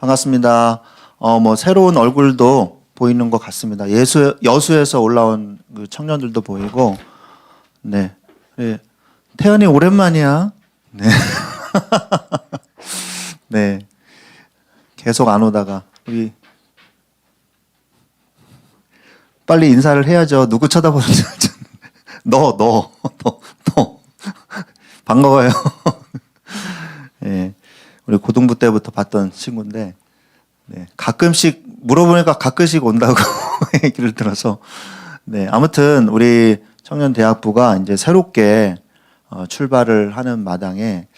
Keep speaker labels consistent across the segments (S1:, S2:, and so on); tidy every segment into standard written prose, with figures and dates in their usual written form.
S1: 반갑습니다. 새로운 얼굴도 보이는 것 같습니다. 여수에서 올라온 그 청년들도 보이고, 네. 네. 태연이 오랜만이야. 네. 네. 계속 안 오다가, 우리, 빨리 인사를 해야죠. 누구 쳐다보는지. 너. 반가워요. 네. 우리 고등부 때부터 봤던 친구인데, 네. 가끔씩, 물어보니까 가끔씩 온다고 얘기를 들어서, 네. 아무튼, 우리 청년대학부가 이제 새롭게 출발을 하는 마당에,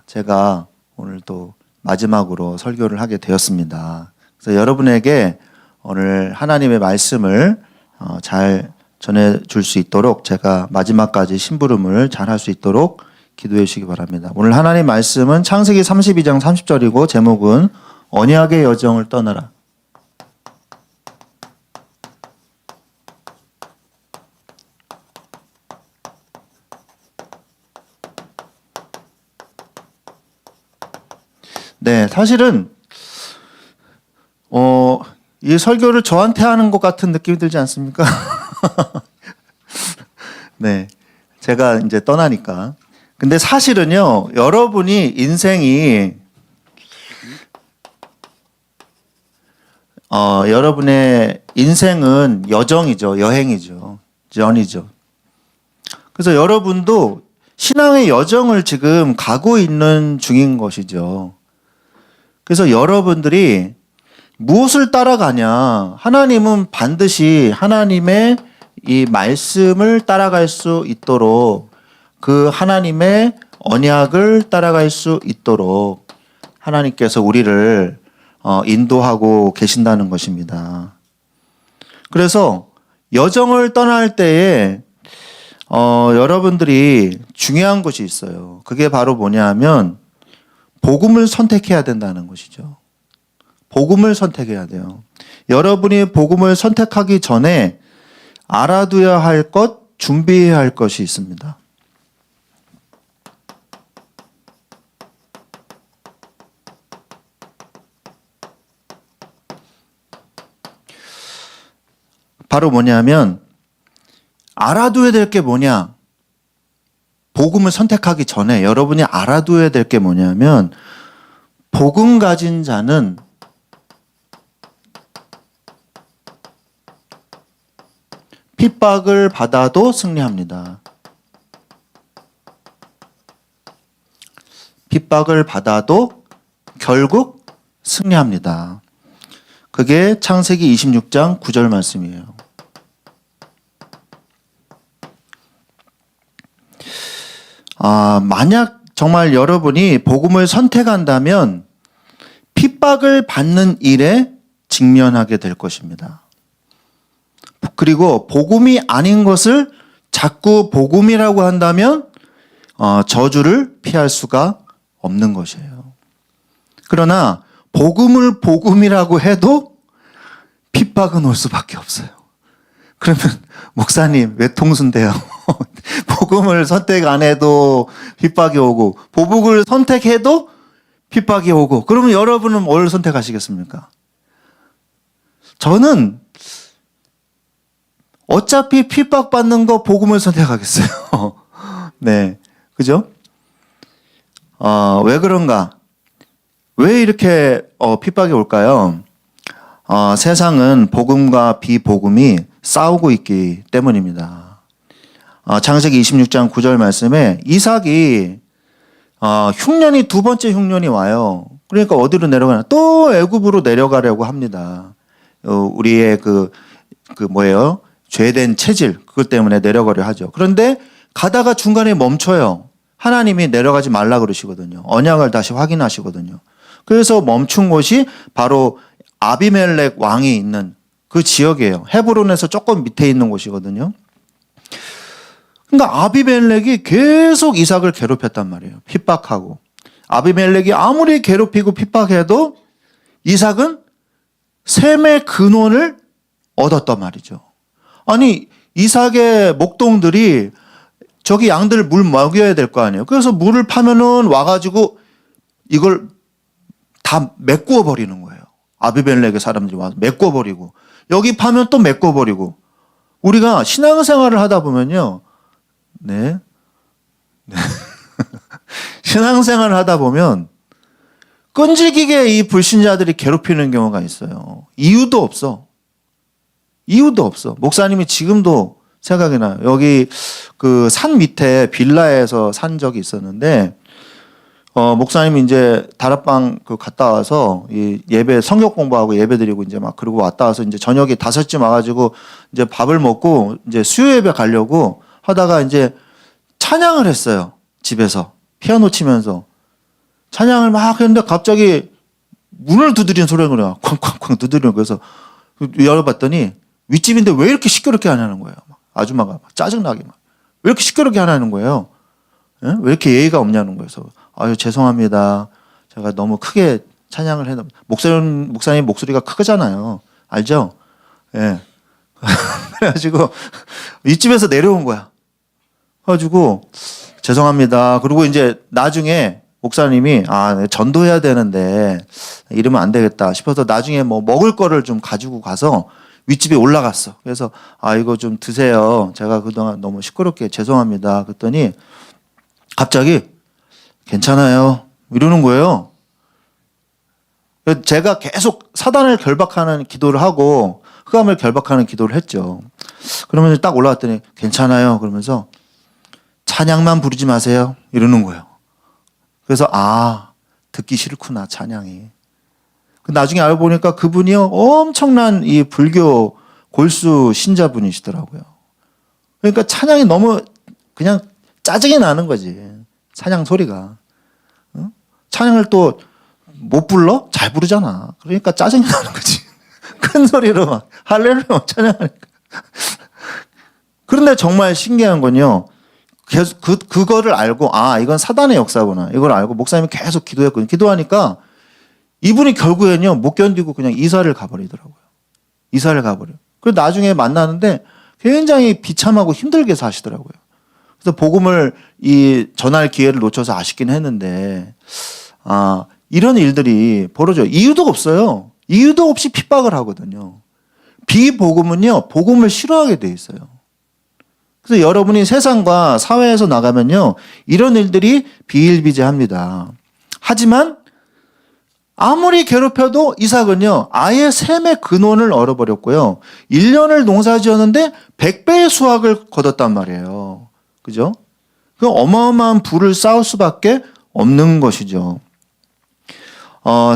S1: 제가 오늘 또 마지막으로 설교를 하게 되었습니다. 그래서 여러분에게 오늘 하나님의 말씀을 잘 전해줄 수 있도록 제가 마지막까지 심부름을 잘 할 수 있도록 기도해 주시기 바랍니다. 오늘 하나님 말씀은 창세기 32장 30절이고 제목은 언약의 여정을 떠나라. 네, 사실은 이 설교를 저한테 하는 것 같은 느낌이 들지 않습니까? 네, 제가 이제 떠나니까. 근데 사실은요, 여러분이 여러분의 인생은 여정이죠, 여행이죠, 전이죠. 그래서 여러분도 신앙의 여정을 지금 가고 있는 중인 것이죠. 그래서 여러분들이 무엇을 따라가냐? 하나님은 반드시 하나님의 이 말씀을 따라갈 수 있도록 그 하나님의 언약을 따라갈 수 있도록 하나님께서 우리를 인도하고 계신다는 것입니다. 그래서 여정을 떠날 때에 여러분들이 중요한 것이 있어요. 그게 바로 뭐냐 하면 복음을 선택해야 된다는 것이죠. 복음을 선택해야 돼요. 여러분이 복음을 선택하기 전에 알아둬야 할 것, 준비해야 할 것이 있습니다. 바로 뭐냐면 알아둬야 될 게 뭐냐? 복음을 선택하기 전에 여러분이 알아둬야 될 게 뭐냐면 복음 가진 자는 핍박을 받아도 승리합니다. 핍박을 받아도 결국 승리합니다. 그게 창세기 26장 9절 말씀이에요. 만약 정말 여러분이 복음을 선택한다면 핍박을 받는 일에 직면하게 될 것입니다. 그리고 복음이 아닌 것을 자꾸 복음이라고 한다면 저주를 피할 수가 없는 것이에요. 그러나 복음을 복음이라고 해도 핍박은 올 수밖에 없어요. 그러면 목사님 외통수인데요. 복음을 선택 안 해도 핍박이 오고 복음을 선택해도 핍박이 오고 그러면 여러분은 뭘 선택하시겠습니까? 저는 어차피 핍박받는 거 복음을 선택하겠어요. 네. 그죠? 왜 그런가? 왜 이렇게 핍박이 올까요? 세상은 복음과 비복음이 싸우고 있기 때문입니다. 창세기 26장 9절 말씀에 이삭이 흉년이 두 번째 흉년이 와요. 그러니까 어디로 내려가나? 또 애굽으로 내려가려고 합니다. 우리의 뭐예요? 죄된 체질 그것 때문에 내려가려 하죠. 그런데 가다가 중간에 멈춰요. 하나님이 내려가지 말라 그러시거든요. 언약을 다시 확인하시거든요. 그래서 멈춘 곳이 바로 아비멜렉 왕이 있는 그 지역이에요. 헤브론에서 조금 밑에 있는 곳이거든요. 그러니까 아비멜렉이 계속 이삭을 괴롭혔단 말이에요. 핍박하고. 아비멜렉이 아무리 괴롭히고 핍박해도 이삭은 셈의 근원을 얻었단 말이죠. 아니 이삭의 목동들이 저기 양들 물 먹여야 될 거 아니에요. 그래서 물을 파면은 와가지고 이걸 다 메꾸어 버리는 거예요. 아비멜렉의 사람들이 와서 메꾸어 버리고 여기 파면 또 메꾸어 버리고 우리가 신앙생활을 하다 보면요. 네. 신앙생활을 하다 보면 끈질기게 이 불신자들이 괴롭히는 경우가 있어요. 이유도 없어. 이유도 없어. 목사님이 지금도 생각이 나요. 여기 그 산 밑에 빌라에서 산 적이 있었는데, 목사님이 이제 다락방 그 갔다 와서 이 예배 성경 공부하고 예배 드리고 이제 막 그러고 왔다 와서 이제 저녁에 5시 와가지고 이제 밥을 먹고 이제 수요 예배 가려고 하다가 이제 찬양을 했어요. 집에서. 피아노 치면서. 찬양을 막 했는데 갑자기 문을 두드리는 소리가 나요. 쾅쾅쾅 두드리는 거예요. 그래서 열어봤더니 윗집인데 왜 이렇게 시끄럽게 하냐는 거예요. 아줌마가 막 짜증나게 막. 왜 이렇게 시끄럽게 하냐는 거예요. 예? 왜 이렇게 예의가 없냐는 거예요. 그래서 아유 죄송합니다. 제가 너무 크게 찬양을 해서 목사님 목소리가 크잖아요. 알죠? 예. 그래가지고 윗집에서 내려온 거야. 그래가지고 죄송합니다. 그리고 이제 나중에 목사님이 전도해야 되는데 이러면 안 되겠다 싶어서 나중에 뭐 먹을 거를 좀 가지고 가서 윗집에 올라갔어. 그래서 이거 좀 드세요. 제가 그동안 너무 시끄럽게 죄송합니다. 그랬더니 갑자기 괜찮아요. 이러는 거예요. 제가 계속 사단을 결박하는 기도를 하고 흑암을 결박하는 기도를 했죠. 그러면 딱 올라갔더니 괜찮아요. 그러면서 찬양만 부르지 마세요. 이러는 거예요. 그래서 듣기 싫구나 찬양이. 나중에 알고 보니까 그분이요 엄청난 이 불교 골수 신자분이시더라고요. 그러니까 찬양이 너무 그냥 짜증이 나는 거지. 찬양 소리가. 찬양을 또 못 불러? 잘 부르잖아. 그러니까 짜증이 나는 거지. 큰 소리로 막 할렐루야 찬양하니까. 그런데 정말 신기한 건요. 계속 그거를 알고 이건 사단의 역사구나. 이걸 알고 목사님이 계속 기도했거든요. 기도하니까 이분이 결국에는요 못 견디고 그냥 이사를 가버리더라고요. 이사를 가버려. 그래서 나중에 만나는데 굉장히 비참하고 힘들게 사시더라고요. 그래서 복음을 전할 기회를 놓쳐서 아쉽긴 했는데 이런 일들이 벌어져요. 이유도 없어요. 이유도 없이 핍박을 하거든요. 비복음은요 복음을 싫어하게 돼 있어요. 그래서 여러분이 세상과 사회에서 나가면요 이런 일들이 비일비재합니다. 하지만 아무리 괴롭혀도 이삭은요 아예 셈의 근원을 얼어버렸고요. 1년을 농사지었는데 100배의 수확을 거뒀단 말이에요. 그죠? 그 어마어마한 부를 쌓을 수밖에 없는 것이죠.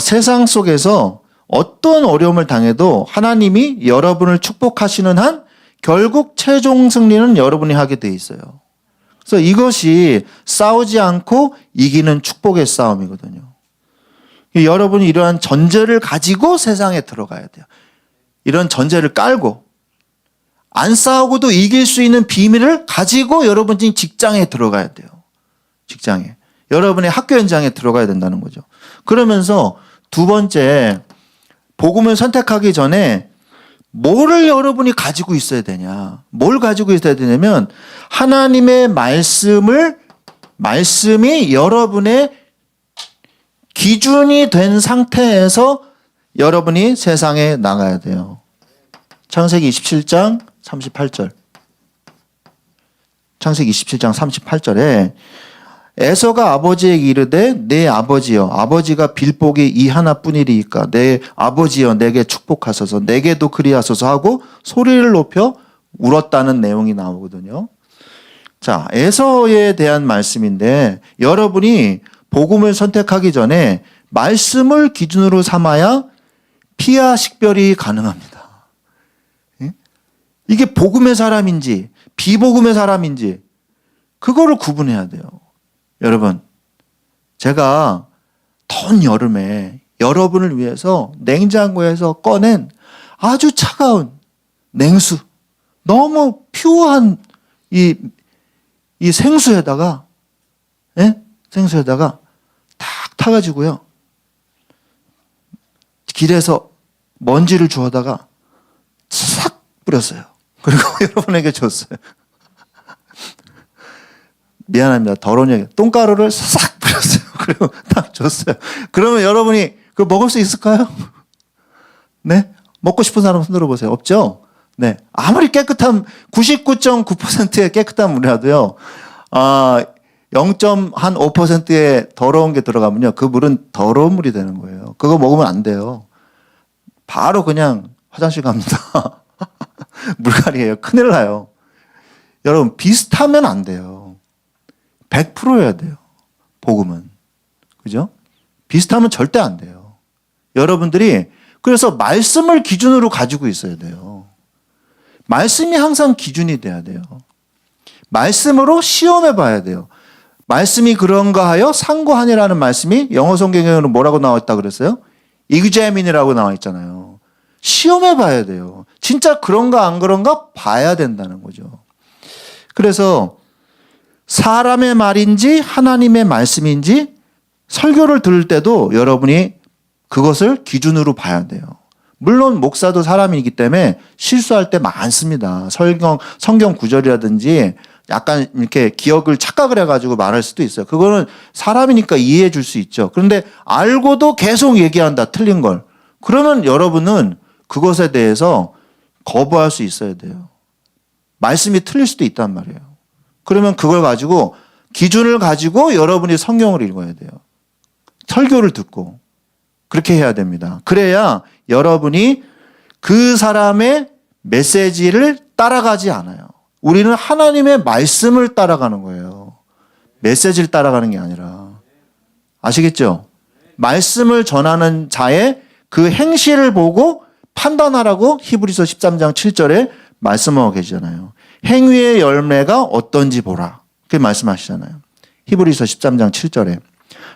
S1: 세상 속에서 어떤 어려움을 당해도 하나님이 여러분을 축복하시는 한 결국 최종 승리는 여러분이 하게 돼 있어요. 그래서 이것이 싸우지 않고 이기는 축복의 싸움이거든요. 여러분이 이러한 전제를 가지고 세상에 들어가야 돼요. 이런 전제를 깔고 안 싸우고도 이길 수 있는 비밀을 가지고 여러분이 직장에 들어가야 돼요. 직장에. 여러분의 학교 현장에 들어가야 된다는 거죠. 그러면서 두 번째, 복음을 선택하기 전에 뭐를 여러분이 가지고 있어야 되냐. 뭘 가지고 있어야 되냐면 하나님의 말씀이 여러분의 기준이 된 상태에서 여러분이 세상에 나가야 돼요. 창세기 27장 38절. 창세기 27장 38절에 에서가 아버지에게 이르되 내 아버지여 아버지가 빌복이 이 하나뿐이리이까 내 아버지여 내게 축복하소서 내게도 그리하소서 하고 소리를 높여 울었다는 내용이 나오거든요. 자, 에서에 대한 말씀인데 여러분이 복음을 선택하기 전에 말씀을 기준으로 삼아야 피하 식별이 가능합니다. 이게 복음의 사람인지 비복음의 사람인지 그거를 구분해야 돼요. 여러분, 제가 더운 여름에 여러분을 위해서 냉장고에서 꺼낸 아주 차가운 냉수, 너무 퓨어한 이 생수에다가, 생수에다가 탁 타가지고요. 길에서 먼지를 주워다가 싹 뿌렸어요. 그리고 여러분에게 줬어요. 미안합니다. 더러운 얘기. 똥가루를 싹 뿌렸어요. 그리고 딱 줬어요. 그러면 여러분이 그거 먹을 수 있을까요? 네? 먹고 싶은 사람 손 들어보세요. 없죠? 네. 아무리 깨끗한 99.9%의 깨끗한 물이라도요. 0.5%의 더러운 게 들어가면요. 그 물은 더러운 물이 되는 거예요. 그거 먹으면 안 돼요. 바로 그냥 화장실 갑니다. 물갈이에요. 큰일 나요. 여러분 비슷하면 안 돼요. 100%여야 돼요. 복음은. 그죠? 비슷하면 절대 안 돼요. 여러분들이 그래서 말씀을 기준으로 가지고 있어야 돼요. 말씀이 항상 기준이 돼야 돼요. 말씀으로 시험해 봐야 돼요. 말씀이 그런가 하여 상고하니라는 말씀이 영어 성경에는 뭐라고 나와 있다 그랬어요? examine이라고 나와 있잖아요. 시험해 봐야 돼요. 진짜 그런가 안 그런가 봐야 된다는 거죠. 그래서 사람의 말인지 하나님의 말씀인지 설교를 들을 때도 여러분이 그것을 기준으로 봐야 돼요. 물론 목사도 사람이기 때문에 실수할 때 많습니다. 성경 구절이라든지 약간 이렇게 기억을 착각을 해가지고 말할 수도 있어요. 그거는 사람이니까 이해해 줄 수 있죠. 그런데 알고도 계속 얘기한다. 틀린 걸. 그러면 여러분은 그것에 대해서 거부할 수 있어야 돼요. 말씀이 틀릴 수도 있단 말이에요. 그러면 그걸 가지고 기준을 가지고 여러분이 성경을 읽어야 돼요. 설교를 듣고 그렇게 해야 됩니다. 그래야 여러분이 그 사람의 메시지를 따라가지 않아요. 우리는 하나님의 말씀을 따라가는 거예요. 메시지를 따라가는 게 아니라. 아시겠죠? 말씀을 전하는 자의 그 행실을 보고 판단하라고 히브리서 13장 7절에 말씀하고 계시잖아요. 행위의 열매가 어떤지 보라. 그렇게 말씀하시잖아요. 히브리서 13장 7절에.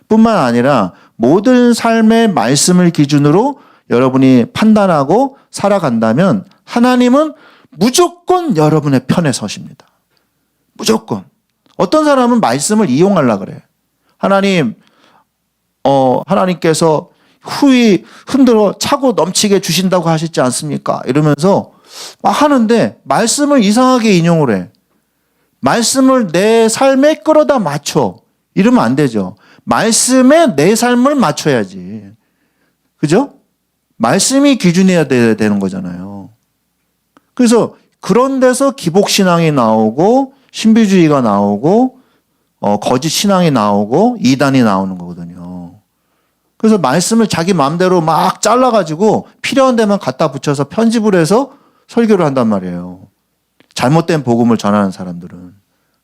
S1: 뿐만 아니라 모든 삶의 말씀을 기준으로 여러분이 판단하고 살아간다면 하나님은 무조건 여러분의 편에 서십니다. 무조건. 어떤 사람은 말씀을 이용하려고 그래. 하나님께서 후이 흔들어 차고 넘치게 주신다고 하시지 않습니까? 이러면서 막 하는데 말씀을 이상하게 인용을 해. 말씀을 내 삶에 끌어다 맞춰. 이러면 안 되죠. 말씀에 내 삶을 맞춰야지. 그죠? 말씀이 기준이어야 되는 거잖아요. 그래서 그런 데서 기복신앙이 나오고 신비주의가 나오고 거짓 신앙이 나오고 이단이 나오는 거거든요. 그래서 말씀을 자기 마음대로 막 잘라가지고 필요한 데만 갖다 붙여서 편집을 해서 설교를 한단 말이에요. 잘못된 복음을 전하는 사람들은.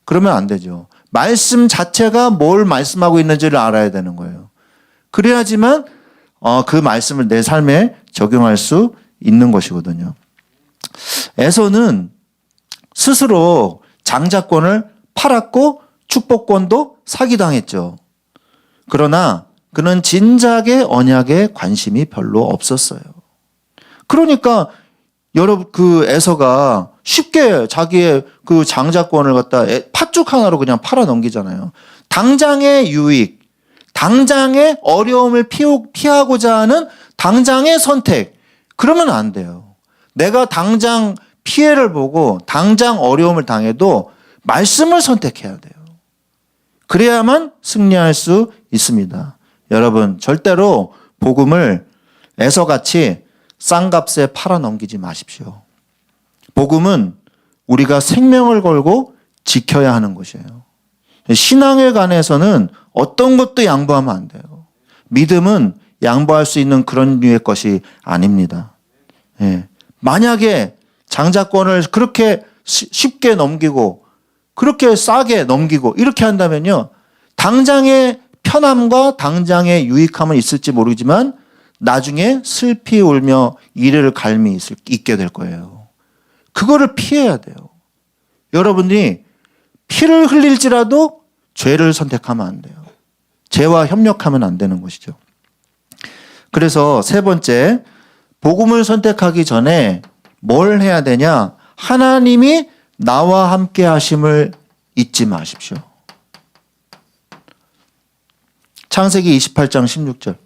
S1: 그러면 안 되죠. 말씀 자체가 뭘 말씀하고 있는지를 알아야 되는 거예요. 그래야지만 그 말씀을 내 삶에 적용할 수 있는 것이거든요. 에서는 스스로 장자권을 팔았고 축복권도 사기당했죠. 그러나 그는 진작에 언약에 관심이 별로 없었어요. 그러니까 여러분 그 에서가 쉽게 자기의 그 장자권을 갖다 팥죽 하나로 그냥 팔아 넘기잖아요. 당장의 유익, 당장의 어려움을 피하고자 하는 당장의 선택. 그러면 안 돼요. 내가 당장 피해를 보고 당장 어려움을 당해도 말씀을 선택해야 돼요. 그래야만 승리할 수 있습니다. 여러분 절대로 복음을 에서같이 싼 값에 팔아 넘기지 마십시오. 복음은 우리가 생명을 걸고 지켜야 하는 것이에요. 신앙에 관해서는 어떤 것도 양보하면 안 돼요. 믿음은 양보할 수 있는 그런 류의 것이 아닙니다. 예. 만약에 장자권을 그렇게 쉽게 넘기고 그렇게 싸게 넘기고 이렇게 한다면요. 당장의 편함과 당장의 유익함은 있을지 모르지만 나중에 슬피 울며 이를 갈미 있게 될 거예요. 그거를 피해야 돼요. 여러분이 피를 흘릴지라도 죄를 선택하면 안 돼요. 죄와 협력하면 안 되는 것이죠. 그래서 세 번째, 복음을 선택하기 전에 뭘 해야 되냐? 하나님이 나와 함께 하심을 잊지 마십시오. 창세기 28장 16절.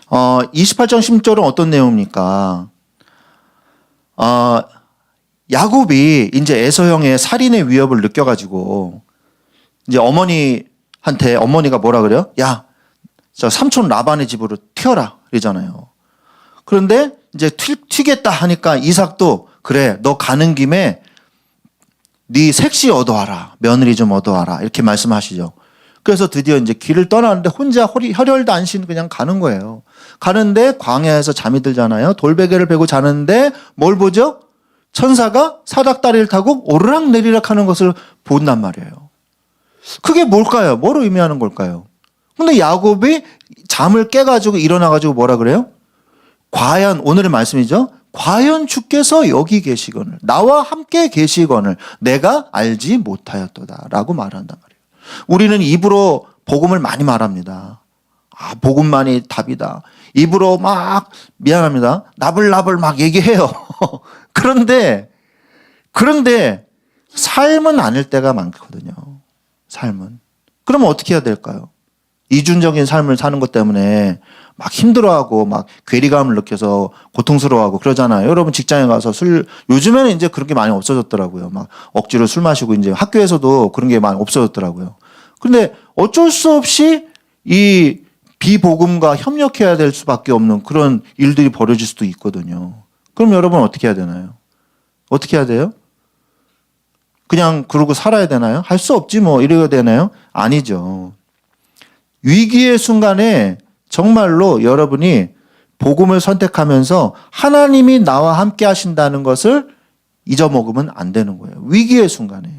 S1: 28장 16절은 어떤 내용입니까? 야곱이 이제 에서 형의 살인의 위협을 느껴가지고 이제 어머니 이삭한테 어머니가 뭐라 그래요? 야, 저 삼촌 라반의 집으로 튀어라 그러잖아요. 그런데 이제 튀겠다 하니까 이삭도 그래, 너 가는 김에 네 색시 얻어와라, 며느리 좀 얻어와라 이렇게 말씀하시죠. 그래서 드디어 이제 길을 떠나는데 혼자 혈혈도 안 쉬는 그냥 가는 거예요. 가는데 광야에서 잠이 들잖아요. 돌베개를 베고 자는데 뭘 보죠? 천사가 사닥다리를 타고 오르락 내리락 하는 것을 본단 말이에요. 그게 뭘까요? 뭐를 의미하는 걸까요? 근데 야곱이 잠을 깨가지고 일어나가지고 뭐라 그래요? 과연, 오늘의 말씀이죠. 과연 주께서 여기 계시거늘, 나와 함께 계시거늘 내가 알지 못하였도다 라고 말한단 말이에요. 우리는 입으로 복음을 많이 말합니다. 아, 복음만이 답이다. 입으로 막 미안합니다. 나불나불 막 얘기해요. 그런데 삶은 아닐 때가 많거든요. 삶은. 그러면 어떻게 해야 될까요? 이중적인 삶을 사는 것 때문에 막 힘들어하고 막 괴리감을 느껴서 고통스러워하고 그러잖아요. 여러분 직장에 가서 요즘에는 이제 그런 게 많이 없어졌더라고요. 막 억지로 술 마시고 이제 학교에서도 그런 게 많이 없어졌더라고요. 근데 어쩔 수 없이 이 비복음과 협력해야 될 수밖에 없는 그런 일들이 벌어질 수도 있거든요. 그럼 여러분 어떻게 해야 되나요? 어떻게 해야 돼요? 그냥 그러고 살아야 되나요? 할 수 없지 뭐 이래야 되나요? 아니죠. 위기의 순간에 정말로 여러분이 복음을 선택하면서 하나님이 나와 함께 하신다는 것을 잊어먹으면 안 되는 거예요. 위기의 순간에.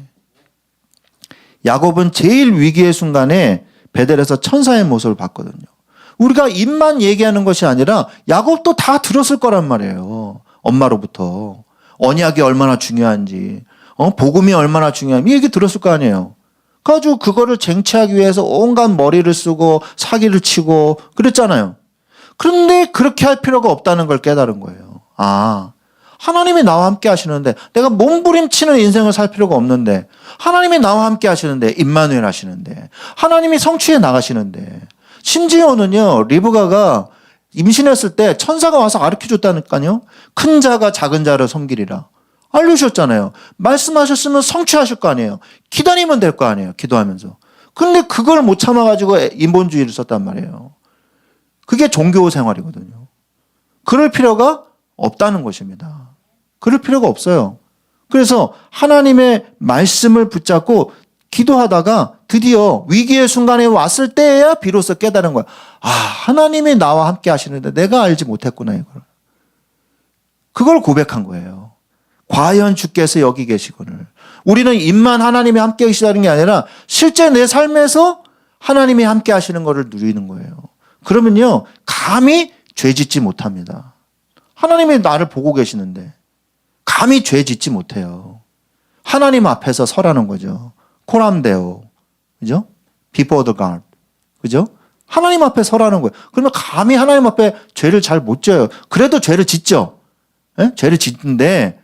S1: 야곱은 제일 위기의 순간에 베델에서 천사의 모습을 봤거든요. 우리가 입만 얘기하는 것이 아니라 야곱도 다 들었을 거란 말이에요. 엄마로부터. 언약이 얼마나 중요한지, 복음이 얼마나 중요한지 이 얘기 들었을 거 아니에요. 그래가지고 그거를 쟁취하기 위해서 온갖 머리를 쓰고 사기를 치고 그랬잖아요. 그런데 그렇게 할 필요가 없다는 걸 깨달은 거예요. 아, 하나님이 나와 함께 하시는데 내가 몸부림치는 인생을 살 필요가 없는데 하나님이 나와 함께 하시는데 임마누엘 하시는데 하나님이 성취해 나가시는데 심지어는요 리브가가 임신했을 때 천사가 와서 가르쳐줬다니까요. 큰 자가 작은 자를 섬기리라. 알려주셨잖아요. 말씀하셨으면 성취하실 거 아니에요. 기다리면 될 거 아니에요. 기도하면서. 그런데 그걸 못 참아가지고 인본주의를 썼단 말이에요. 그게 종교 생활이거든요. 그럴 필요가 없다는 것입니다. 그럴 필요가 없어요. 그래서 하나님의 말씀을 붙잡고 기도하다가 드디어 위기의 순간에 왔을 때야 비로소 깨달은 거야. 아, 하나님이 나와 함께 하시는데 내가 알지 못했구나 이걸. 그걸 고백한 거예요. 과연 주께서 여기 계시거늘. 우리는 입만 하나님이 함께 계시다는 게 아니라 실제 내 삶에서 하나님이 함께 하시는 것을 누리는 거예요. 그러면요 감히 죄 짓지 못합니다. 하나님이 나를 보고 계시는데 감히 죄 짓지 못해요. 하나님 앞에서 서라는 거죠. 코람데오. 그죠? Before the God. 그죠? 하나님 앞에 서라는 거예요. 그러면 감히 하나님 앞에 죄를 잘 못 져요. 그래도 죄를 짓죠. 예? 죄를 짓는데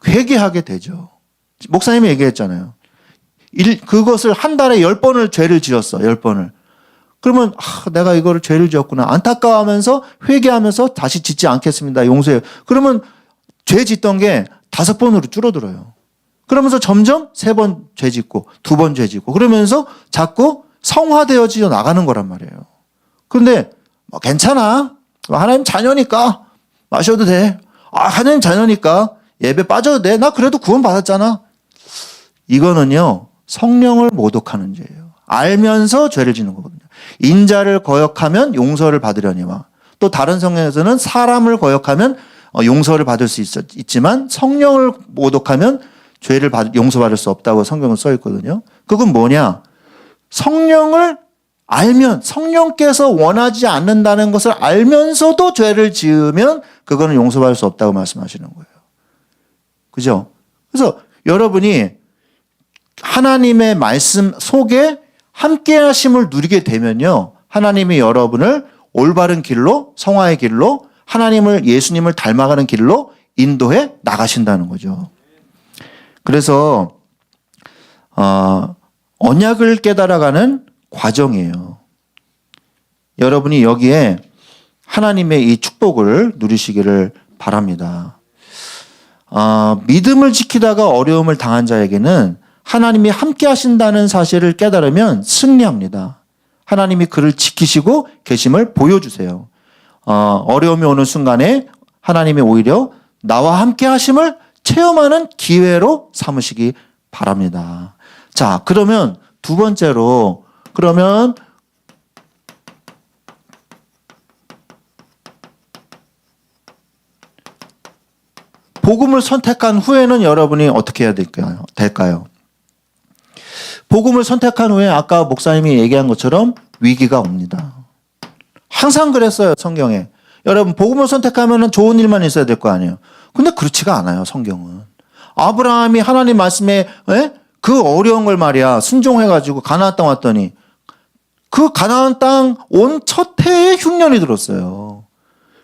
S1: 회개하게 되죠. 목사님이 얘기했잖아요. 그것을 한 달에 10번을 죄를 지었어. 10번을. 그러면 내가 이거를 죄를 지었구나. 안타까워하면서 회개하면서 다시 짓지 않겠습니다. 용서해요. 그러면 죄 짓던 게 5번으로 줄어들어요. 그러면서 점점 3번 죄 짓고 2번 죄 짓고 그러면서 자꾸 성화되어져 나가는 거란 말이에요. 그런데 괜찮아. 하나님 자녀니까 마셔도 돼. 하나님 자녀니까 예배 빠져도 돼. 나 그래도 구원 받았잖아. 이거는요 성령을 모독하는 죄예요. 알면서 죄를 짓는 거거든요. 인자를 거역하면 용서를 받으려니와 또 다른 성경에서는 사람을 거역하면 용서를 받을 수 있지만 성령을 모독하면 죄를 용서받을 수 없다고 성경은 써 있거든요. 그건 뭐냐? 성령을 알면 성령께서 원하지 않는다는 것을 알면서도 죄를 지으면 그거는 용서받을 수 없다고 말씀하시는 거예요. 그죠? 그래서 여러분이 하나님의 말씀 속에 함께 하심을 누리게 되면요. 하나님이 여러분을 올바른 길로 성화의 길로 하나님을 예수님을 닮아가는 길로 인도해 나가신다는 거죠. 그래서 언약을 깨달아가는 과정이에요. 여러분이 여기에 하나님의 이 축복을 누리시기를 바랍니다. 믿음을 지키다가 어려움을 당한 자에게는 하나님이 함께 하신다는 사실을 깨달으면 승리합니다. 하나님이 그를 지키시고 계심을 보여주세요. 어려움이 오는 순간에 하나님이 오히려 나와 함께 하심을 체험하는 기회로 삼으시기 바랍니다. 자, 그러면 두 번째로, 복음을 선택한 후에는 여러분이 어떻게 해야 될까요? 복음을 선택한 후에 아까 목사님이 얘기한 것처럼 위기가 옵니다. 항상 그랬어요, 성경에. 여러분, 복음을 선택하면 좋은 일만 있어야 될 거 아니에요. 근데 그렇지가 않아요, 성경은. 아브라함이 하나님 말씀에 그 어려운 걸 말이야 순종해가지고 가나안 땅 왔더니 그 가나안 땅 온 첫 해에 흉년이 들었어요.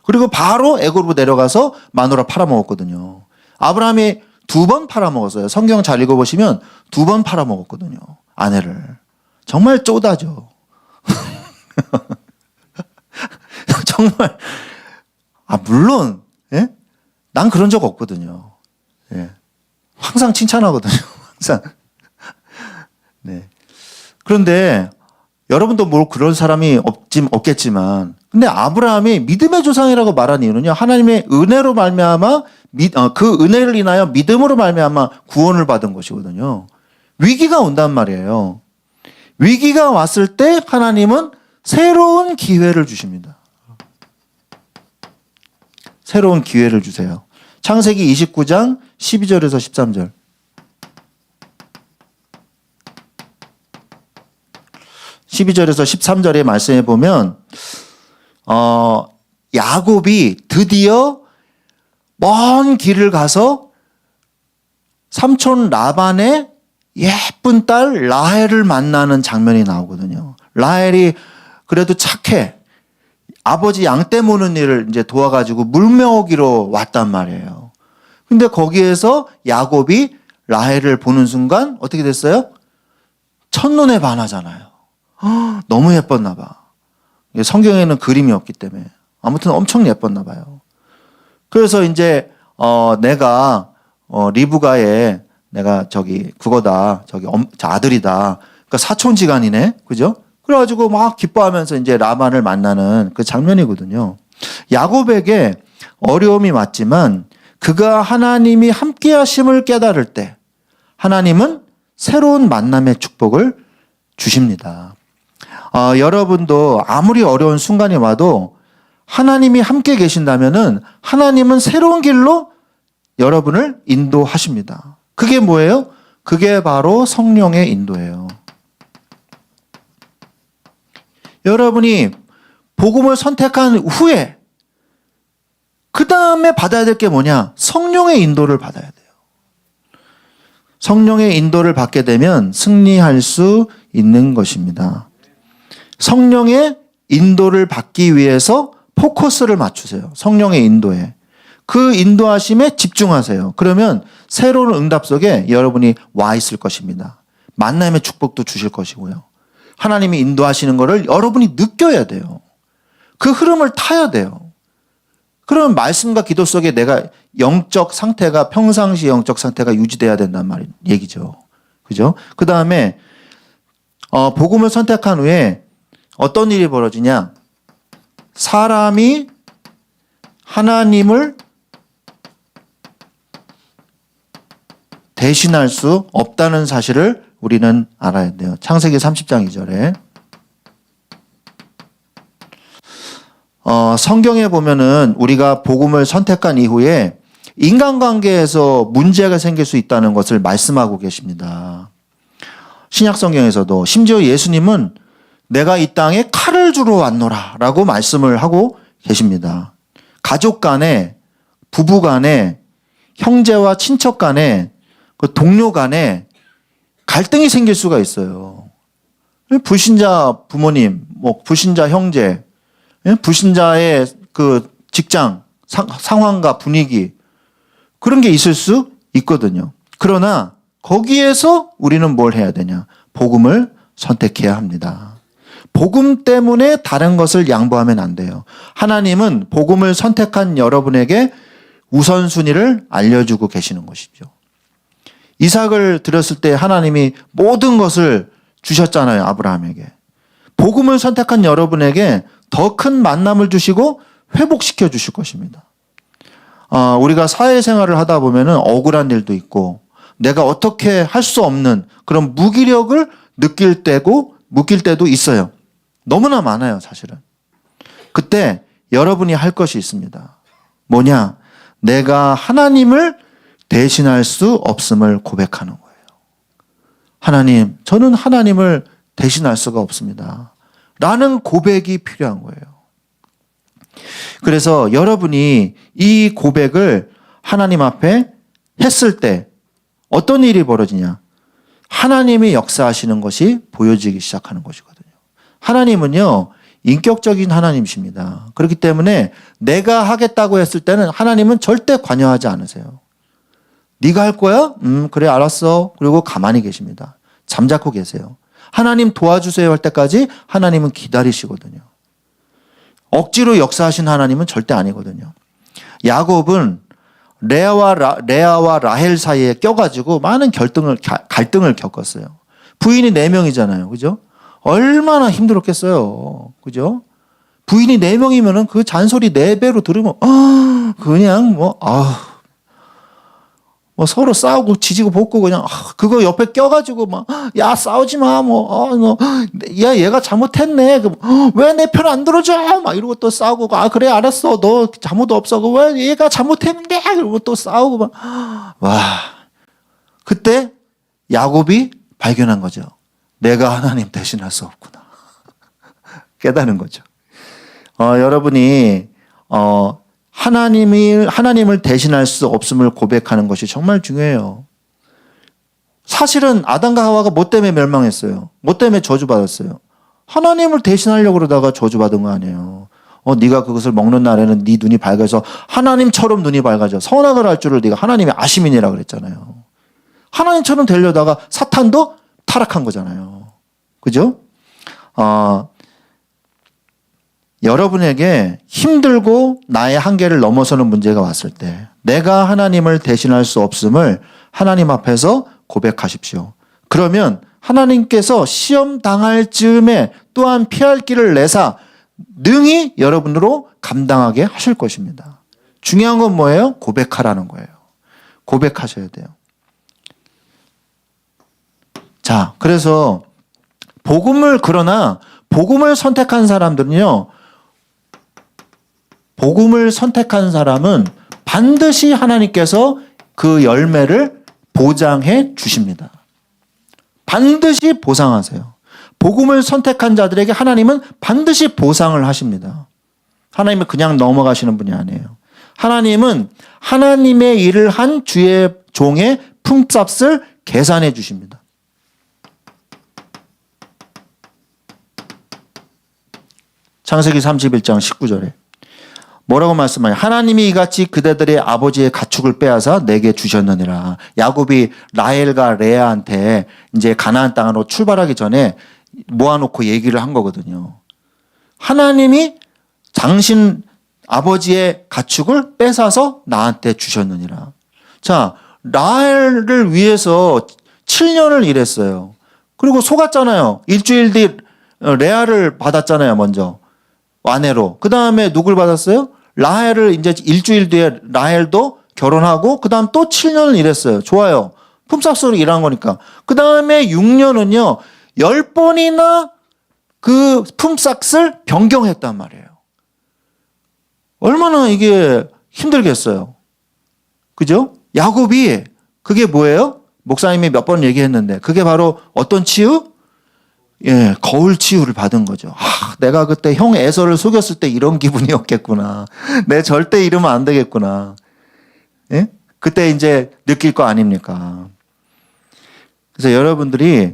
S1: 그리고 바로 애굽으로 내려가서 마누라 팔아먹었거든요. 아브라함이 2번 팔아먹었어요. 성경 잘 읽어보시면 2번 팔아먹었거든요. 아내를. 정말 쪼다죠. 정말. 물론 난 그런 적 없거든요. 예. 항상 칭찬하거든요. 항상. 네. 그런데 여러분도 뭐 그런 사람이 없겠지만, 근데 아브라함이 믿음의 조상이라고 말한 이유는요, 하나님의 은혜로 말미암아 그 은혜를 인하여 믿음으로 말미암아 구원을 받은 것이거든요. 위기가 온단 말이에요. 위기가 왔을 때 하나님은 새로운 기회를 주십니다. 새로운 기회를 주세요. 창세기 29장 12절에서 13절. 12절에서 13절의 말씀에 보면 야곱이 드디어 먼 길을 가서 삼촌 라반의 예쁜 딸 라헬을 만나는 장면이 나오거든요. 라헬이 그래도 착해. 아버지 양떼 모는 일을 이제 도와가지고 물메오기로 왔단 말이에요. 근데 거기에서 야곱이 라헬을 보는 순간 어떻게 됐어요? 첫눈에 반하잖아요. 너무 예뻤나 봐. 성경에는 그림이 없기 때문에. 아무튼 엄청 예뻤나 봐요. 그래서 이제 내가 리브가의 내가 그거다. 아들이다. 그러니까 사촌지간이네. 그죠? 그래가지고 막 기뻐하면서 이제 라반을 만나는 그 장면이거든요. 야곱에게 어려움이 왔지만 그가 하나님이 함께 하심을 깨달을 때 하나님은 새로운 만남의 축복을 주십니다. 여러분도 아무리 어려운 순간이 와도 하나님이 함께 계신다면은 하나님은 새로운 길로 여러분을 인도하십니다. 그게 뭐예요? 그게 바로 성령의 인도예요. 여러분이 복음을 선택한 후에 그 다음에 받아야 될 게 뭐냐? 성령의 인도를 받아야 돼요. 성령의 인도를 받게 되면 승리할 수 있는 것입니다. 성령의 인도를 받기 위해서 포커스를 맞추세요. 성령의 인도에. 그 인도하심에 집중하세요. 그러면 새로운 응답 속에 여러분이 와 있을 것입니다. 만남의 축복도 주실 것이고요. 하나님이 인도하시는 것을 여러분이 느껴야 돼요. 그 흐름을 타야 돼요. 그러면 말씀과 기도 속에 내가 영적 상태가 평상시 영적 상태가 유지돼야 된단 얘기죠. 그죠? 그 다음에 복음을 선택한 후에 어떤 일이 벌어지냐? 사람이 하나님을 대신할 수 없다는 사실을 우리는 알아야 돼요. 창세기 30장 2절에. 성경에 보면은 우리가 복음을 선택한 이후에 인간관계에서 문제가 생길 수 있다는 것을 말씀하고 계십니다. 신약 성경에서도 심지어 예수님은 내가 이 땅에 칼을 주러 왔노라 라고 말씀을 하고 계십니다. 가족 간에, 부부 간에, 형제와 친척 간에, 동료 간에 갈등이 생길 수가 있어요. 불신자 부모님, 불신자 형제, 불신자의 그 직장, 상황과 분위기, 그런 게 있을 수 있거든요. 그러나 거기에서 우리는 뭘 해야 되냐? 복음을 선택해야 합니다. 복음 때문에 다른 것을 양보하면 안 돼요. 하나님은 복음을 선택한 여러분에게 우선순위를 알려주고 계시는 것이죠. 이삭을 드렸을 때 하나님이 모든 것을 주셨잖아요, 아브라함에게. 복음을 선택한 여러분에게 더 큰 만남을 주시고 회복시켜 주실 것입니다. 우리가 사회생활을 하다 보면은 억울한 일도 있고 내가 어떻게 할 수 없는 그런 무기력을 느낄 때도 있어요. 너무나 많아요, 사실은. 그때 여러분이 할 것이 있습니다. 뭐냐? 내가 하나님을 대신할 수 없음을 고백하는 거예요. 하나님, 저는 하나님을 대신할 수가 없습니다. 라는 고백이 필요한 거예요. 그래서 여러분이 이 고백을 하나님 앞에 했을 때 어떤 일이 벌어지냐? 하나님이 역사하시는 것이 보여지기 시작하는 것이거든요. 하나님은요, 인격적인 하나님이십니다. 그렇기 때문에 내가 하겠다고 했을 때는 하나님은 절대 관여하지 않으세요. 네가 할 거야? 그래, 알았어. 그리고 가만히 계십니다. 잠자코 계세요. 하나님 도와주세요 할 때까지 하나님은 기다리시거든요. 억지로 역사하신 하나님은 절대 아니거든요. 야곱은 레아와 라헬 사이에 껴가지고 많은 갈등을 겪었어요. 부인이 4명이잖아요. 그죠? 얼마나 힘들었겠어요. 그죠? 부인이 4명이면은 그 잔소리 4배로 들으면, 그냥 서로 싸우고 지지고 볶고 그냥, 그거 옆에 껴가지고 야, 싸우지 마. 야, 얘가 잘못했네. 왜 내 편 안 들어줘? 이러고 또 싸우고, 그래, 알았어. 너 잘못 없어. 왜 얘가 잘못했는데? 그러고 또 싸우고 와. 그때 야곱이 발견한 거죠. 내가 하나님 대신할 수 없구나. 깨달은 거죠. 여러분이, 하나님을 대신할 수 없음을 고백하는 것이 정말 중요해요. 사실은 아담과 하와가 뭐 때문에 멸망했어요? 뭐 때문에 저주받았어요? 하나님을 대신하려고 그러다가 저주받은 거 아니에요. 네가 그것을 먹는 날에는 네 눈이 밝아서 하나님처럼 눈이 밝아져. 선악을 할 줄을 네가 하나님의 아심이니라 그랬잖아요. 하나님처럼 되려다가 사탄도 타락한 거잖아요. 그죠? 여러분에게 힘들고 나의 한계를 넘어서는 문제가 왔을 때 내가 하나님을 대신할 수 없음을 하나님 앞에서 고백하십시오. 그러면 하나님께서 시험 당할 즈음에 또한 피할 길을 내사 능히 여러분으로 감당하게 하실 것입니다. 중요한 건 뭐예요? 고백하라는 거예요. 고백하셔야 돼요. 자, 그래서 그러나 복음을 선택한 사람들은요, 복음을 선택한 사람은 반드시 하나님께서 그 열매를 보장해 주십니다. 반드시 보상하세요. 복음을 선택한 자들에게 하나님은 반드시 보상을 하십니다. 하나님은 그냥 넘어가시는 분이 아니에요. 하나님은 하나님의 일을 한 주의 종의 품삯을 계산해 주십니다. 창세기 31장 19절에 뭐라고 말씀하냐? 하나님이 이같이 그대들의 아버지의 가축을 빼앗아 내게 주셨느니라. 야곱이 라헬과 레아한테 이제 가나안 땅으로 출발하기 전에 모아놓고 얘기를 한 거거든요. 하나님이 당신 아버지의 가축을 뺏어서 나한테 주셨느니라. 자, 라헬을 위해서 7년을 일했어요. 그리고 속았잖아요. 일주일 뒤 레아를 받았잖아요, 먼저. 아내로. 그 다음에 누굴 받았어요? 라헬을 이제 일주일 뒤에 라헬도 결혼하고 그 다음 또 7년을 일했어요. 좋아요. 품삯으로 일한 거니까. 그 다음에 6년은요. 10번이나 그 품삯을 변경했단 말이에요. 얼마나 이게 힘들겠어요. 그죠? 야곱이 그게 뭐예요? 목사님이 몇 번 얘기했는데 그게 바로 어떤 치유? 예, 거울 치유를 받은 거죠. 내가 그때 형 에서를 속였을 때 이런 기분이었겠구나. 내 절대 이러면 안 되겠구나. 예? 그때 이제 느낄 거 아닙니까? 그래서 여러분들이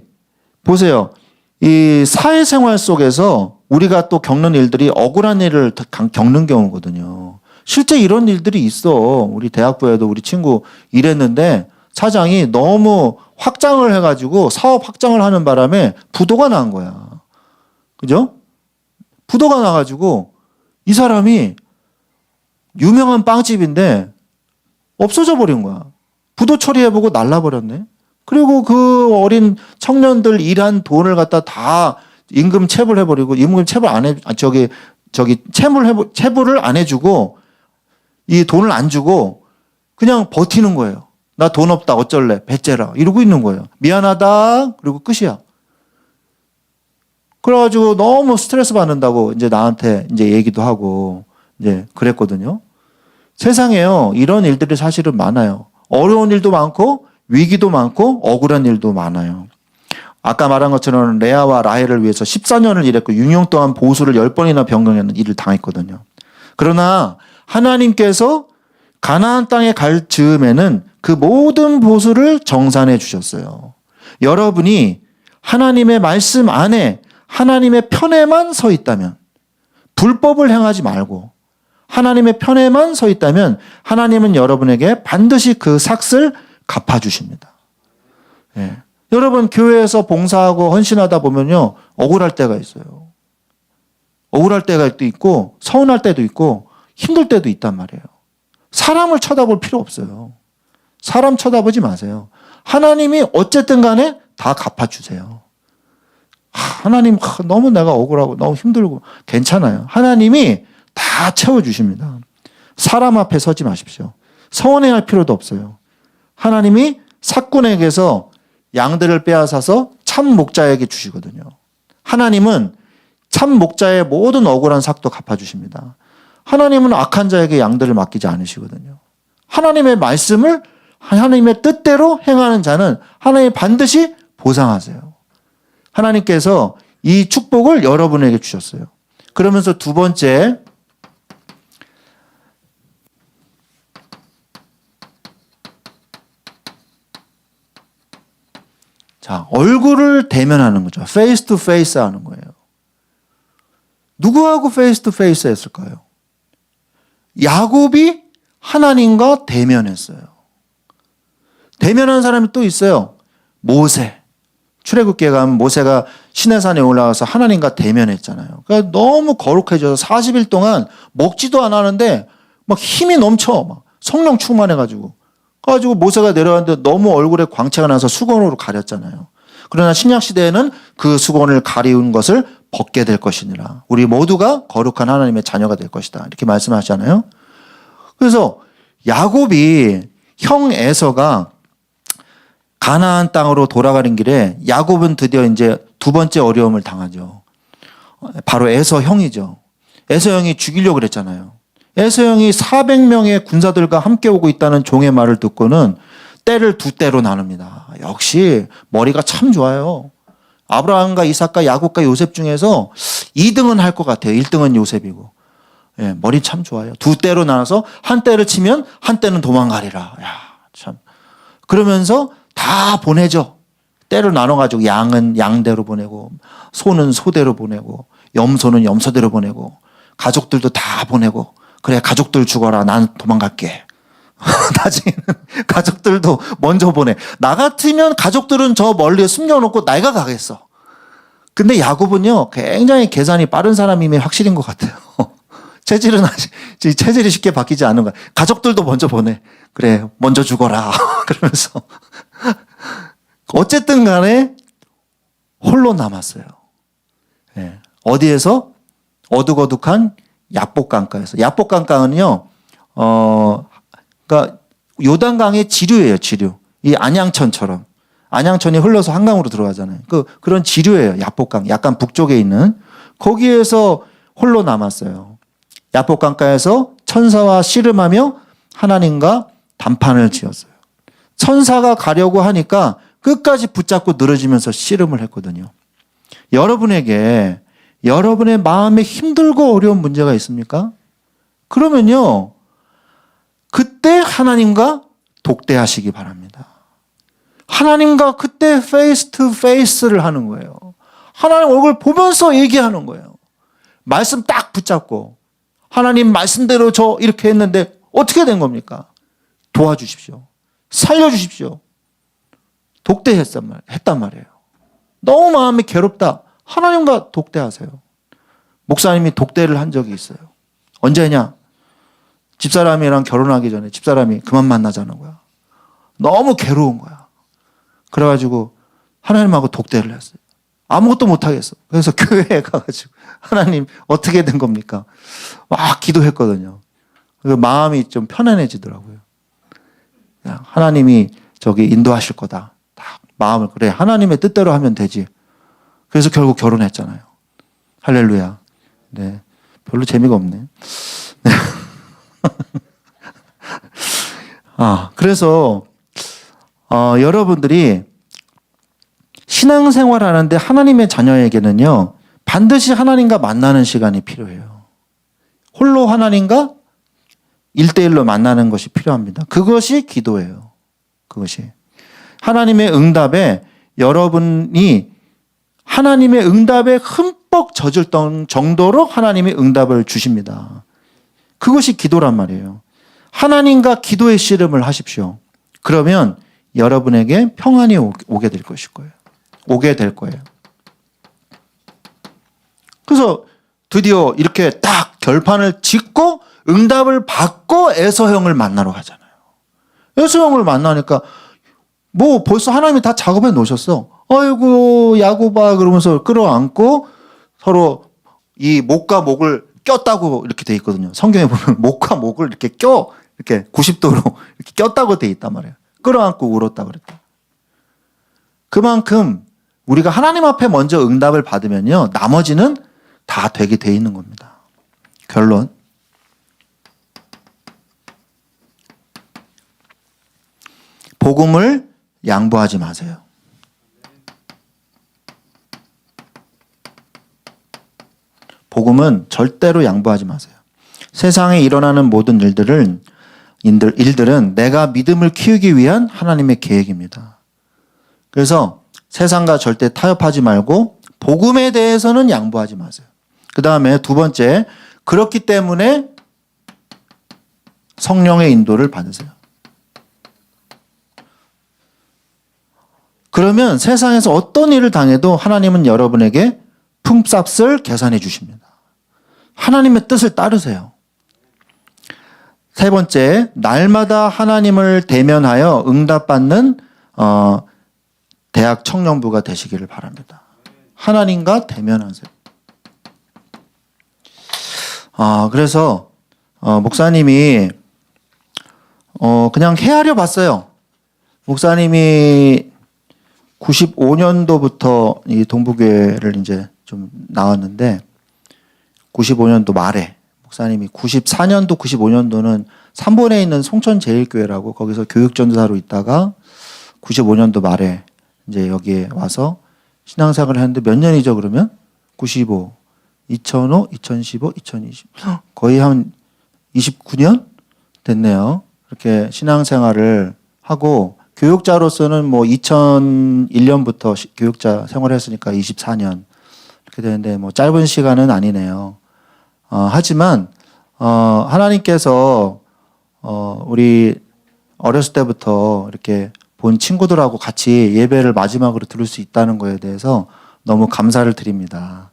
S1: 보세요. 이 사회생활 속에서 우리가 또 겪는 일들이 억울한 일을 겪는 경우거든요. 실제 이런 일들이 있어. 우리 대학부에도 우리 친구 일했는데 사장이 너무 확장을 해가지고 사업 확장을 하는 바람에 부도가 난 거야. 그죠? 부도가 나가지고 이 사람이 유명한 빵집인데 없어져 버린 거야. 부도 처리해보고 날라버렸네. 그리고 그 어린 청년들 일한 돈을 갖다 다 임금 체불해버리고, 임금 체불 안 해, 체불을 안 해주고, 이 돈을 안 주고, 그냥 버티는 거예요. 나 돈 없다, 어쩔래, 배째라. 이러고 있는 거예요. 미안하다, 그리고 끝이야. 그래가지고 너무 스트레스 받는다고 이제 나한테 이제 얘기도 하고, 이제 그랬거든요. 세상에요, 이런 일들이 사실은 많아요. 어려운 일도 많고, 위기도 많고, 억울한 일도 많아요. 아까 말한 것처럼 레아와 라헬을 위해서 14년을 일했고 6년 동안 보수를 10번이나 변경하는 일을 당했거든요. 그러나 하나님께서 가나안 땅에 갈 즈음에는 그 모든 보수를 정산해 주셨어요. 여러분이 하나님의 말씀 안에 하나님의 편에만 서 있다면, 불법을 행하지 말고 하나님의 편에만 서 있다면 하나님은 여러분에게 반드시 그 삭을 갚아주십니다. 예. 여러분 교회에서 봉사하고 헌신하다 보면요, 억울할 때가 있어요. 억울할 때가 있고 서운할 때도 있고 힘들 때도 있단 말이에요. 사람을 쳐다볼 필요 없어요. 사람 쳐다보지 마세요. 하나님이 어쨌든 간에 다 갚아주세요. 하나님, 너무 내가 억울하고 너무 힘들고 괜찮아요. 하나님이 다 채워주십니다. 사람 앞에 서지 마십시오. 서운해할 필요도 없어요. 하나님이 삭군에게서 양들을 빼앗아서 참 목자에게 주시거든요. 하나님은 참 목자의 모든 억울한 삭도 갚아주십니다. 하나님은 악한 자에게 양들을 맡기지 않으시거든요. 하나님의 말씀을 하나님의 뜻대로 행하는 자는 하나님이 반드시 보상하세요. 하나님께서 이 축복을 여러분에게 주셨어요. 그러면서 두 번째, 자, 얼굴을 대면하는 거죠. 페이스 투 페이스 하는 거예요. 누구하고 페이스 투 페이스 했을까요? 야곱이 하나님과 대면했어요. 대면한 사람이 또 있어요. 모세. 출애굽기에 가면 모세가 시내산에 올라가서 하나님과 대면했잖아요. 그러니까 너무 거룩해져서 40일 동안 먹지도 않았는데 막 힘이 넘쳐. 막 성령 충만해가지고. 그래가지고 모세가 내려갔는데 너무 얼굴에 광채가 나서 수건으로 가렸잖아요. 그러나 신약시대에는 그 수건을 가리운 것을 벗게 될 것이니라. 우리 모두가 거룩한 하나님의 자녀가 될 것이다. 이렇게 말씀하시잖아요. 그래서 야곱이, 형 에서가 가나안 땅으로 돌아가는 길에 야곱은 드디어 이제 두 번째 어려움을 당하죠. 바로 에서 형이죠. 에서 형이 죽이려고 그랬잖아요. 에서 형이 400명의 군사들과 함께 오고 있다는 종의 말을 듣고는 떼를 두 떼로 나눕니다. 역시 머리가 참 좋아요. 아브라함과 이삭과 야곱과 요셉 중에서 2등은 할 것 같아요. 1등은 요셉이고. 예, 머리 참 좋아요. 두 떼로 나눠서 한 떼를 치면 한 떼는 도망가리라. 야, 참. 그러면서 다 보내죠. 떼로 나눠가지고 양은 양대로 보내고, 소는 소대로 보내고, 염소는 염소대로 보내고, 가족들도 다 보내고, 그래, 가족들 죽어라. 난 도망갈게. 나중에는 가족들도 먼저 보내. 나 같으면 가족들은 저 멀리에 숨겨놓고 내가 가겠어. 근데 야곱은요, 굉장히 계산이 빠른 사람임이 확실인 것 같아요. 체질이 쉽게 바뀌지 않은 거야. 가족들도 먼저 보내. 그래, 먼저 죽어라. 그러면서. 어쨌든 간에 홀로 남았어요. 예. 어디에서? 어둑어둑한 야복강가에서. 야복강가는요, 그러니까 요단강의 지류예요, 지류. 이 안양천처럼. 안양천이 흘러서 한강으로 들어가잖아요. 그런 지류예요, 야복강. 약간 북쪽에 있는. 거기에서 홀로 남았어요. 야복강가에서 천사와 씨름하며 하나님과 담판을 지었어요. 천사가 가려고 하니까 끝까지 붙잡고 늘어지면서 씨름을 했거든요. 여러분에게 여러분의 마음에 힘들고 어려운 문제가 있습니까? 그러면요, 그때 하나님과 독대하시기 바랍니다. 하나님과 그때 페이스 투 페이스를 하는 거예요. 하나님 얼굴 보면서 얘기하는 거예요. 말씀 딱 붙잡고, 하나님 말씀대로 저 이렇게 했는데 어떻게 된 겁니까? 도와주십시오. 살려주십시오. 독대했단 말이에요. 너무 마음이 괴롭다. 하나님과 독대하세요. 목사님이 독대를 한 적이 있어요. 언제냐? 집사람이랑 결혼하기 전에 집사람이 그만 만나자는 거야. 너무 괴로운 거야. 그래가지고 하나님하고 독대를 했어요. 아무것도 못하겠어. 그래서 교회에 가가지고 하나님 어떻게 된 겁니까? 막 기도했거든요. 그래서 마음이 좀 편안해지더라고요. 그냥 하나님이 저기 인도하실 거다. 딱 마음을 그래 하나님의 뜻대로 하면 되지. 그래서 결국 결혼했잖아요. 할렐루야. 네, 별로 재미가 없네. 네. 그래서 여러분들이 신앙생활 하는데 하나님의 자녀에게는요, 반드시 하나님과 만나는 시간이 필요해요. 홀로 하나님과 1대1로 만나는 것이 필요합니다. 그것이 기도예요. 그것이. 하나님의 응답에 여러분이 하나님의 응답에 흠뻑 젖을 정도로 하나님이 응답을 주십니다. 그것이 기도란 말이에요. 하나님과 기도의 씨름을 하십시오. 그러면 여러분에게 평안이 오게 될 것일 거예요. 오게 될 거예요. 그래서 드디어 이렇게 딱 결판을 짓고 응답을 받고 에서형을 만나러 가잖아요. 에서형을 만나니까 뭐 벌써 하나님이 다 작업해 놓으셨어. 아이고 야곱아 그러면서 끌어안고 서로 이 목과 목을 꼈다고 이렇게 돼 있거든요. 성경에 보면 목과 목을 이렇게 이렇게 90도로 이렇게 꼈다고 돼 있단 말이에요. 끌어안고 울었다 그랬다. 그만큼 우리가 하나님 앞에 먼저 응답을 받으면요, 나머지는 다 되게 돼 있는 겁니다. 결론. 복음을 양보하지 마세요. 복음은 절대로 양보하지 마세요. 세상에 일어나는 모든 일들은 내가 믿음을 키우기 위한 하나님의 계획입니다. 그래서 세상과 절대 타협하지 말고 복음에 대해서는 양보하지 마세요. 그 다음에 두 번째, 그렇기 때문에 성령의 인도를 받으세요. 그러면 세상에서 어떤 일을 당해도 하나님은 여러분에게 품삯을 계산해 주십니다. 하나님의 뜻을 따르세요. 세 번째, 날마다 하나님을 대면하여 응답받는 대학 청년부가 되시기를 바랍니다. 하나님과 대면하세요. 그래서 목사님이 그냥 헤아려 봤어요. 목사님이 95년도부터 이 동부교회를 이제 좀 나왔는데 95년도 말에 목사님이 94년도 95년도는 삼본에 있는 송천제일교회라고 거기서 교육전도사로 있다가 95년도 말에 이제 여기에 와서 신앙생활을 했는데 몇 년이죠 그러면? 95, 2005, 2015, 2020 거의 한 29년 됐네요. 이렇게 신앙생활을 하고 교육자로서는 뭐 2001년부터 교육자 생활을 했으니까 24년 이렇게 되는데 뭐 짧은 시간은 아니네요. 하지만 하나님께서 우리 어렸을 때부터 이렇게 본 친구들하고 같이 예배를 마지막으로 들을 수 있다는 거에 대해서 너무 감사를 드립니다.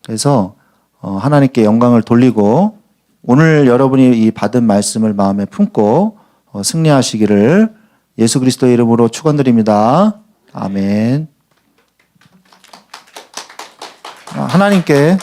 S1: 그래서 하나님께 영광을 돌리고 오늘 여러분이 이 받은 말씀을 마음에 품고 승리하시기를 예수 그리스도의 이름으로 축원드립니다. 아멘. 하나님께